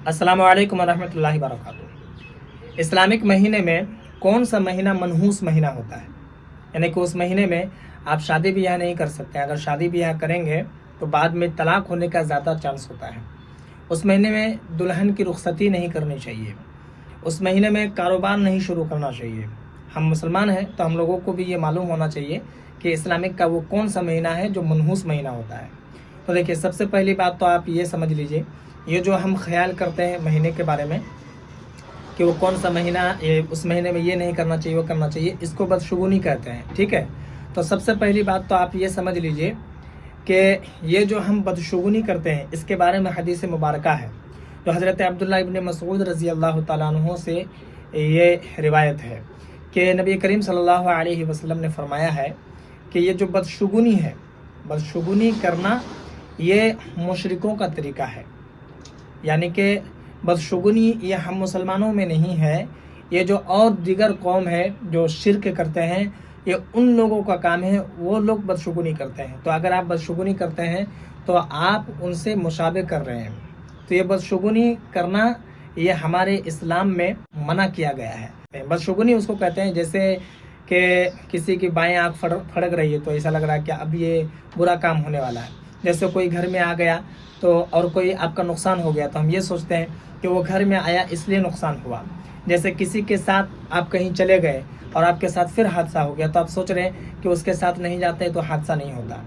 अस्सलामु अलैकुम वरहमतुल्लाहि वबरकातुहू। इस्लामिक महीने में कौन सा महीना मनहूस महीना होता है, यानी कि उस महीने में आप शादी ब्याह नहीं कर सकते। अगर शादी ब्याह करेंगे तो बाद में तलाक होने का ज़्यादा चांस होता है। उस महीने में दुल्हन की रुखसती नहीं करनी चाहिए। उस महीने में कारोबार नहीं शुरू करना चाहिए। हम मुसलमान हैं तो हम लोगों को भी ये मालूम होना चाहिए कि इस्लामिक का वो कौन सा महीना है जो मनहूस महीना होता है। तो देखिए, सबसे पहली बात तो आप ये समझ लीजिए, ये जो हम ख्याल करते हैं महीने के बारे में कि वो कौन सा महीना, ये उस महीने में ये नहीं करना चाहिए, वो करना चाहिए, इसको बदशुगुनी कहते हैं। ठीक है, तो सबसे पहली बात तो आप ये समझ लीजिए कि ये जो हम बदशुगुनी करते हैं इसके बारे में हदीस मुबारका है, जो हज़रत अब्दुल्लाह इब्न मसूद रज़ी अल्लाह तआला अन्हु से ये रिवायत है कि नबी करीम सल्लल्लाहु अलैहि वसल्लम ने फरमाया है कि ये जो बदशुगुनी है, बदशुगुनी करना ये मुशरिकों का तरीका है। यानी कि बदशुगुनी ये हम मुसलमानों में नहीं है, ये जो और दिगर कौम है जो शिरक करते हैं, ये उन लोगों का काम है, वो लोग बदशुगुनी करते हैं। तो अगर आप बदशुगुनी करते हैं तो आप उनसे मुशाबे कर रहे हैं। तो ये बदशुगुनी करना ये हमारे इस्लाम में मना किया गया है। बदशुगुनी उसको कहते हैं जैसे कि किसी की बाएं आँख फड़क रही है तो ऐसा लग रहा है कि अब ये बुरा काम होने वाला है। जैसे कोई घर में आ गया तो और कोई आपका नुकसान हो गया तो हम ये सोचते हैं कि वो घर में आया इसलिए नुकसान हुआ। जैसे किसी के साथ आप कहीं चले गए और आपके साथ फिर हादसा हो गया तो आप सोच रहे हैं कि उसके साथ नहीं जाते तो हादसा नहीं होता।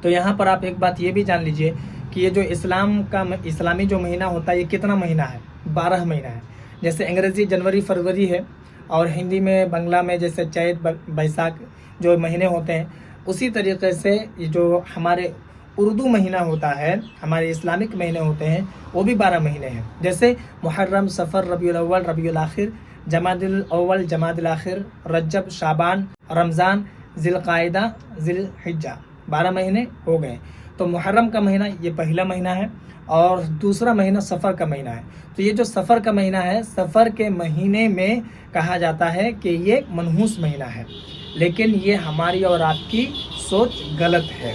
तो यहाँ पर आप एक बात ये भी जान लीजिए कि ये जो इस्लामी जो महीना होता है ये कितना महीना है, 12 महीना है। जैसे अंग्रेज़ी जनवरी फरवरी है और हिंदी में बांग्ला में जैसे चैत बैसाख जो महीने होते हैं, उसी तरीके से जो हमारे उर्दू महीना होता है, हमारे इस्लामिक महीने होते हैं, वो भी 12 महीने हैं। जैसे मुहर्रम, सफ़र, रबीउल अव्वल, रबीउल आखिर, जमादुल अव्वल, जमादुल आखिर, रजब, शाबान, रमज़ान, ज़िलक़ाइदा, ज़िलहिज्जा, 12 महीने हो गए। तो मुहर्रम का महीना ये पहला महीना है और दूसरा महीना सफ़र का महीना है। तो ये जो सफ़र का महीना है, सफ़र के महीने में कहा जाता है कि ये मनहूस महीना है, लेकिन ये हमारी और आपकी सोच गलत है,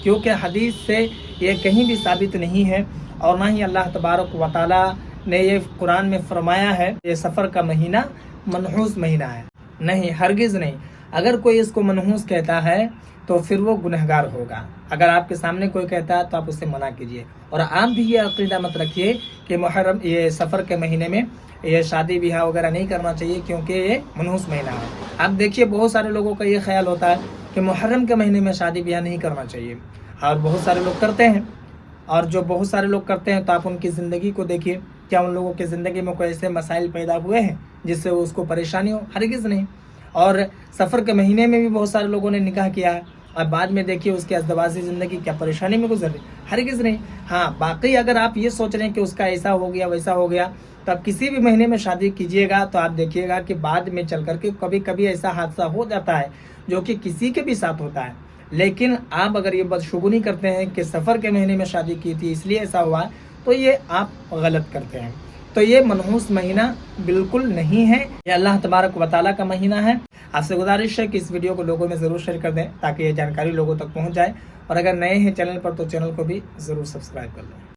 क्योंकि हदीस से ये कहीं भी साबित नहीं है और ना ही अल्लाह तबारक व तआला ने ये कुरान में फरमाया है ये सफ़र का महीना मनहूस महीना है। नहीं, हरगिज़ नहीं। अगर कोई इसको मनहूस कहता है तो फिर वो गुनहगार होगा। अगर आपके सामने कोई कहता है तो आप उससे मना कीजिए। और आप भी ये अक़ीदा मत रखिए कि मुहर्रम, ये सफ़र के महीने में ये शादी ब्याह वगैरह नहीं करना चाहिए क्योंकि ये मनहूस महीना है। आप देखिए, बहुत सारे लोगों का ये ख्याल होता है कि मुहर्रम के महीने में शादी ब्याह नहीं करना चाहिए, और बहुत सारे लोग करते हैं। और जो बहुत सारे लोग करते हैं तो आप उनकी ज़िंदगी को देखिए, क्या उन लोगों की ज़िंदगी में कोई ऐसे मसाइल पैदा हुए हैं जिससे उसको परेशानी हो? हरगिज़ नहीं। और सफ़र के महीने में भी बहुत सारे लोगों ने निकाह किया है और बाद में देखिए उसकी अज़दवाजी ज़िंदगी क्या परेशानी में गुजर रही? हरगिज़ नहीं। हाँ, बाकी अगर आप ये सोच रहे हैं कि उसका ऐसा हो गया वैसा हो गया, तो आप किसी भी महीने में शादी कीजिएगा तो आप देखिएगा कि बाद में चल करके कभी कभी ऐसा हादसा हो जाता है जो कि किसी के भी साथ होता है। लेकिन आप अगर ये बदशुगुनी करते हैं कि सफ़र के महीने में शादी की थी इसलिए ऐसा हुआ, तो ये आप गलत करते हैं। तो ये मनहूस महीना बिल्कुल नहीं है, ये अल्लाह तबारक व तआला का महीना है। आपसे गुजारिश है कि इस वीडियो को लोगों में ज़रूर शेयर कर दें ताकि ये जानकारी लोगों तक पहुंच जाए। और अगर नए हैं चैनल पर तो चैनल को भी ज़रूर सब्सक्राइब कर लें।